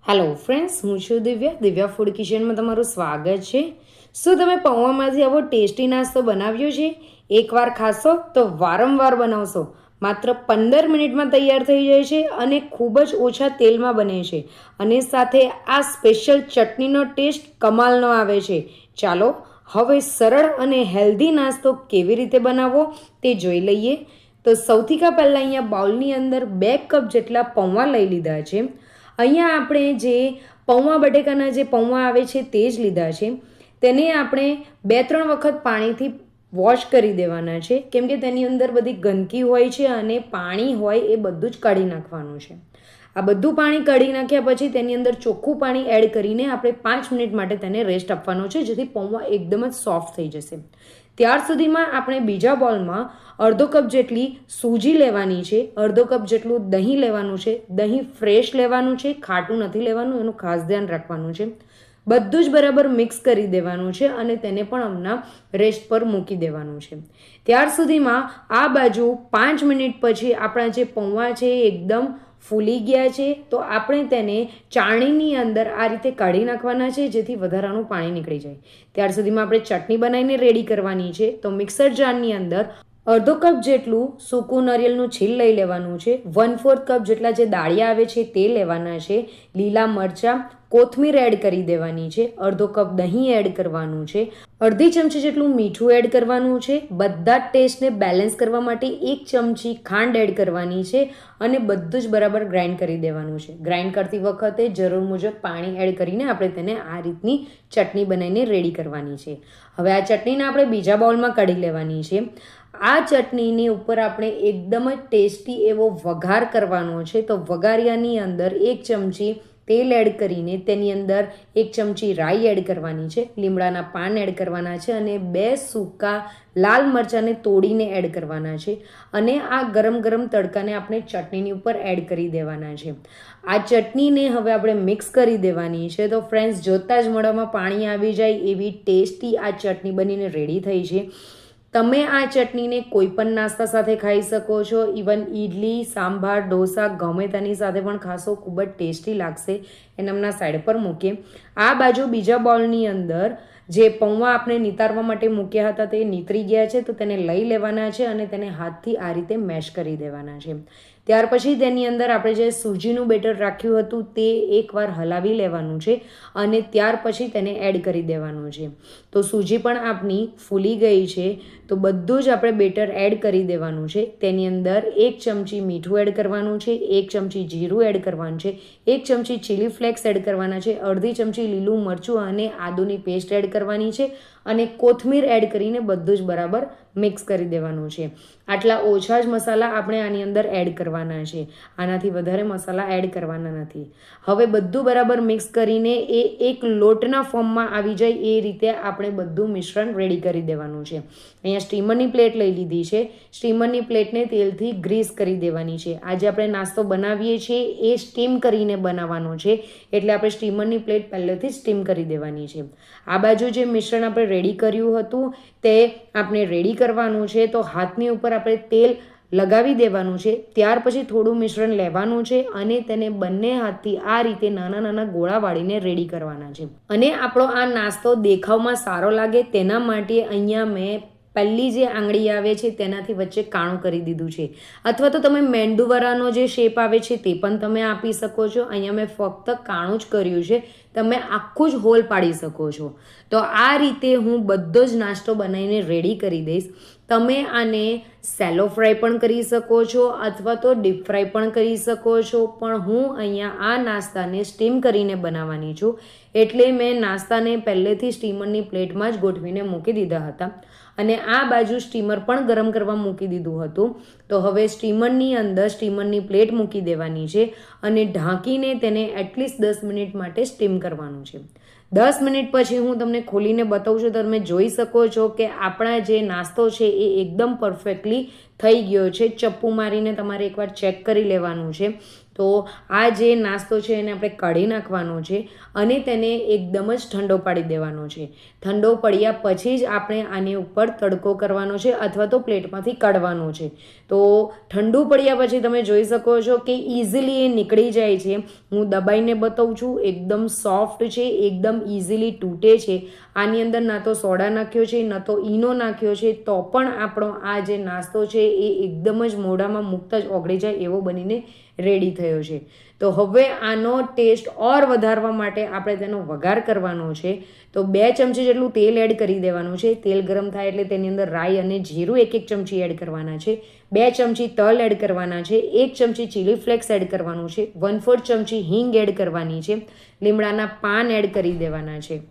Hello friends, હું છું Divya food કિચનમાં તમારું સ્વાગત છે। શું તમે પૌવામાંથી આવો ટેસ્ટી નાસ્તો બનાવ્યો છે? એકવાર ખાશો તો વારંવાર બનાવશો। માત્ર 15 મિનિટમાં તૈયાર થઈ જાય છે અને ખૂબ જ ઓછા તેલમાં બને છે અને સાથે આ સ્પેશિયલ ચટણીનો ટેસ્ટ કમાલનો આવે છે। ચાલો હવે સરળ અને હેલ્ધી નાસ્તો કેવી રીતે બનાવવો તે જોઈ લઈએ। તો સૌથી પહેલાં અહીંયા બાઉલની અંદર 2 કપ જેટલા પૌવા લઈ લીધા છે। અહીંયા આપણે જે પૌવા બટેકાના જે પૌવા આવે છે તે જ લીધા છે। તેને આપણે 2-3 વખત પાણીથી વોશ કરી દેવાના છે, કેમ કે તેની અંદર બધી ગંદકી હોય છે અને પાણી હોય એ બધું જ કાઢી નાખવાનું છે। આ બધું પાણી કાઢી નાખ્યા પછી તેની અંદર ચોખ્ખું પાણી એડ કરીને આપણે 5 મિનિટ માટે તેને રેસ્ટ આપવાનો છે, જેથી પૌવા એકદમ જ સોફ્ટ થઈ જશે। ત્યાર સુધીમાં આપણે બીજા બોલમાં અડધો કપ જેટલી સૂજી લેવાની છે, અડધો કપ જેટલું દહીં લેવાનું છે। દહીં ફ્રેશ લેવાનું છે, ખાટું નથી લેવાનું, એનું ખાસ ધ્યાન રાખવાનું છે। બધું જ બરાબર મિક્સ કરી દેવાનું છે અને તેને પણ હમણાં રેસ્ટ પર મૂકી દેવાનું છે। ત્યાર સુધીમાં આ બાજુ 5 મિનિટ પછી આપણા જે પૌવા છે એકદમ ફૂલી ગયા છે, તો આપણે તેને ચાળણીની અંદર આ રીતે કાઢી નાખવાના છે, જેથી વધારાનું પાણી નીકળી જાય। ત્યાર સુધીમાં આપણે ચટણી બનાવીને રેડી કરવાની છે। તો મિક્સર જારની અંદર અડધો કપ જેટલું સૂકું નારિયેળનું છીલ લઈ લેવાનું છે, 1/4 કપ જેટલા જે દાળિયા આવે છે તે લેવાના છે, લીલા મરચાં, કોથમીર એડ કરી દેવાની છે, અડધો કપ દહીં એડ કરવાનું છે, અડધી ચમચી જેટલું મીઠું એડ કરવાનું છે, બધા જ ટેસ્ટને બેલેન્સ કરવા માટે 1 ચમચી ખાંડ એડ કરવાની છે અને બધું જ બરાબર ગ્રાઇન્ડ કરી દેવાનું છે। ગ્રાઇન્ડ કરતી વખતે જરૂર મુજબ પાણી એડ કરીને આપણે તેને આ રીતની ચટણી બનાવીને રેડી કરવાની છે। હવે આ ચટણીને આપણે બીજા બાઉલમાં કાઢી લેવાની છે। આ ચટણીની ઉપર આપણે એકદમ જ ટેસ્ટી એવો વઘાર કરવાનો છે। તો વઘારિયાની અંદર 1 ચમચી તેલ એડ કરીને તેની અંદર 1 ચમચી રાઈ એડ કરવાની છે, લીમડાના પાન એડ કરવાના છે અને 2 સૂકા લાલ મરચાંને તોડીને એડ કરવાના છે અને આ ગરમ ગરમ તડકાને આપણે ચટણીની ઉપર એડ કરી દેવાના છે। આ ચટણીને હવે આપણે મિક્સ કરી દેવાની છે। તો ફ્રેન્ડ્સ, જોતાં જ મોઢામાં પાણી આવી જાય એવી ટેસ્ટી આ ચટણી બનીને રેડી થઈ છે। તમે આ ચટણીને કોઈ પણ નાસ્તા સાથે ખાઈ શકો છો, ઇવન ઇડલી, સાંભાર, ઢોસા ગમે તેની સાથે પણ ખાશો, ખૂબ જ ટેસ્ટી લાગશે। એને હમણાં સાઈડ પર મૂકીએ। આ બાજુ બીજા બાઉલની અંદર જે પૌવા આપણે નિતારવા માટે મૂક્યા હતા તે નીતરી ગયા છે, તો તેને લઈ લેવાના છે અને તેને હાથથી આ રીતે મેશ કરી દેવાના છે। ત્યાર પછી તેની અંદર આપણે જે સૂજીનું બેટર રાખ્યું હતું તે એકવાર હલાવી લેવાનું છે અને ત્યાર પછી તેને એડ કરી દેવાનું છે। તો સૂજી પણ આપણી ફૂલી ગઈ છે, તો બધું જ આપણે બેટર એડ કરી દેવાનું છે। તેની અંદર 1 ચમચી મીઠું એડ કરવાનું છે, 1 ચમચી જીરું એડ કરવાનું છે, 1 ચમચી ચીલી ફ્લેક્સ એડ કરવાના છે, અડધી ચમચી લીલું મરચું અને આદુની પેસ્ટ એડ કરવાની છે અને કોથમીર એડ કરીને બધું જ બરાબર મિક્સ કરી દેવાનું છે। આટલા ઓછા જ મસાલા આપણે આની અંદર એડ કરવાના છે, આનાથી વધારે મસાલા એડ કરવાના નથી। હવે બધું બરાબર મિક્સ કરીને એ એક લોટના ફોર્મમાં આવી જાય એ રીતે આપણે બધું મિશ્રણ રેડી કરી દેવાનું છે। અહીંયા સ્ટીમરની પ્લેટ લઈ લીધી છે, સ્ટીમરની પ્લેટને તેલથી ગ્રીસ કરી દેવાની છે। આજે આપણે નાસ્તો બનાવીએ છીએ એ સ્ટીમ કરીને બનાવવાનો છે, એટલે આપણે સ્ટીમરની પ્લેટ પહેલેથી જ સ્ટીમ કરી દેવાની છે। આ બાજુ જે મિશ્રણ આપણે રેડી કર્યું હતું તે આપણે રેડી કરવાનું છે। તો હાથની ઉપર આપણે તેલ લગાવી દેવાનું છે, ત્યાર પછી થોડું મિશ્રણ લેવાનું છે અને તેને બંને હાથથી આ રીતે નાના નાના ગોળા વાળીને રેડી કરવાના છે। અને આપણો આ નાસ્તો દેખાવમાં સારો લાગે તેના માટે અહીંયા મેં પહેલી જે આંગળી આવે છે તેનાથી વચ્ચે કાણું કરી દીધું છે, અથવા તો તમે મેંદુવડાનો જે શેપ આવે છે તે પણ તમે આપી શકો છો। અહીંયા મેં ફક્ત કાણું જ કર્યું છે, તમે આખું જ હોલ પાડી શકો છો। તો આ રીતે હું બધો જ નાસ્તો બનાવીને રેડી કરી દઈશ। તમે આને સેલો ફ્રાય પણ કરી શકો છો અથવા તો ડીપ ફ્રાય પણ કરી શકો છો, પણ હું અહીંયા આ નાસ્તાને સ્ટીમ કરીને બનાવવાની છું, એટલે મેં નાસ્તાને પહેલેથી સ્ટીમરની પ્લેટમાં જ ગોઠવીને મૂકી દીધા હતા અને આ બાજુ સ્ટીમર પણ ગરમ કરવા મૂકી દીધું હતું। તો હવે સ્ટીમરની અંદર સ્ટીમરની પ્લેટ મૂકી દેવાની છે અને ઢાંકીને તેને એટલીસ્ટ 10 મિનિટ માટે સ્ટીમ કરવાનું છે। 10 મિનિટ પછી હું તમને ખોલીને બતાવું છું, તમે જોઈ શકો છો કે આપણા જે નાસ્તો છે એ એકદમ પરફેક્ટલી થઈ ગયો છે। ચપ્પુ મારીને તમારે એકવાર ચેક કરી લેવાનું છે તો આ જે નાસ્તો છે એને આપણે કાઢી નાખવાનો છે અને તેને એકદમ જ ઠંડો પાડી દેવાનો છે. ઠંડો પડ્યા પછી જ આપણે આની ઉપર તડકો કરવાનો છે અથવા તો પ્લેટમાંથી કાઢવાનો છે. તો ઠંડુ પડ્યા પછી તમે જોઈ શકો છો કે ઇઝીલી એ નીકળી જાય છે. હું દબાઈને બતાવું છું, એકદમ સોફ્ટ છે, એકદમ ઇઝીલી તૂટે છે. આની અંદર ના તો સોડા નાખ્યો છે, ન તો ઈનો નાખ્યો છે, તો પણ આપણો આ જે નાસ્તો છે એ એકદમ જ મોઢામાં મૂકતા જ ઓગળી જાય એવો બનીને રેડી થયો છે. તો હવે આનો ટેસ્ટ ઓર વધારવા માટે આપણે તેનો વઘાર કરવાનો છે. તો 2 ચમચી જેટલું તેલ એડ કરી દેવાનું છે. તેલ ગરમ થાય એટલે તેની અંદર રાઈ અને જીરું 1 ચમચી એડ કરવાના છે. 2 ચમચી તલ એડ કરવાના છે. 1 ચમચી ચીલી ફ્લેક્સ એડ કરવાનું છે. 1/4 ચમચી હિંગ એડ કરવાની છે. લીમડાના પાન એડ કરી દેવાના છે.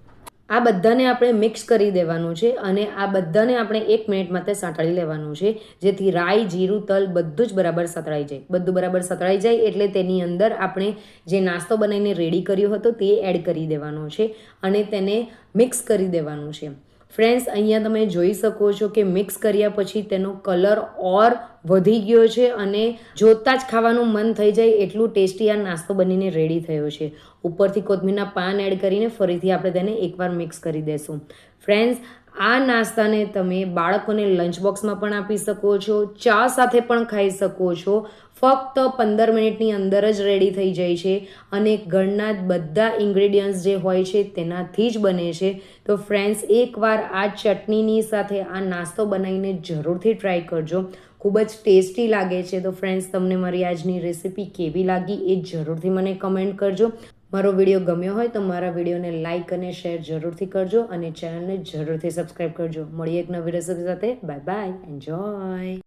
આ બધાને આપણે મિક્સ કરી દેવાનું છે અને આ બધાને આપણે 1 મિનિટ માટે સાંતળી લેવાનું છે, જેથી રાઈ, જીરું, તલ બધું જ બરાબર સતળાઈ જાય. બધું બરાબર સતળાઈ જાય એટલે તેની અંદર આપણે જે નાસ્તો બનાવીને રેડી કર્યો હતો તે એડ કરી દેવાનો છે અને તેને મિક્સ કરી દેવાનું છે. ફ્રેન્ડ્સ, અહીંયા તમે જોઈ શકો છો કે મિક્સ કર્યા પછી તેનો કલર ઓર વધી ગયો છે અને જોતાં જ ખાવાનું મન થઈ જાય એટલું ટેસ્ટી આ નાસ્તો બનીને રેડી થયો છે. ઉપરથી કોથમીરના પાન એડ કરીને ફરીથી આપણે તેને એકવાર મિક્સ કરી દેશું. ફ્રેન્ડ્સ, આ નાસ્તાને તમે બાળકોને લંચ બોક્સમાં પણ આપી શકો છો, ચા સાથે પણ ખાઈ શકો છો. ફક્ત 15 મિનિટની અંદર જ રેડી થઈ જાય છે અને ઘરના બધા ઇન્ગ્રેડિયન્ટ્સ જે હોય છે તેનાથી જ બને છે. તો ફ્રેન્ડ્સ, એકવાર આ ચટણીની સાથે આ નાસ્તો બનાવીને જરૂરથી ટ્રાય કરજો. ખૂબ જ ટેસ્ટી લાગે છે. તો ફ્રેન્ડ્સ, તમને મારી આજની રેસીપી કેવી લાગી એ જરૂરથી મને કમેન્ટ કરજો. મારો વિડીયો ગમ્યો હોય તો મારા વિડીયોને લાઇક અને શેર જરૂરથી કરજો અને ચેનલને જરૂરથી સબસ્ક્રાઈબ કરજો. મળીએ એક નવી રેસીપી સાથે. Bye bye. એન્જોય.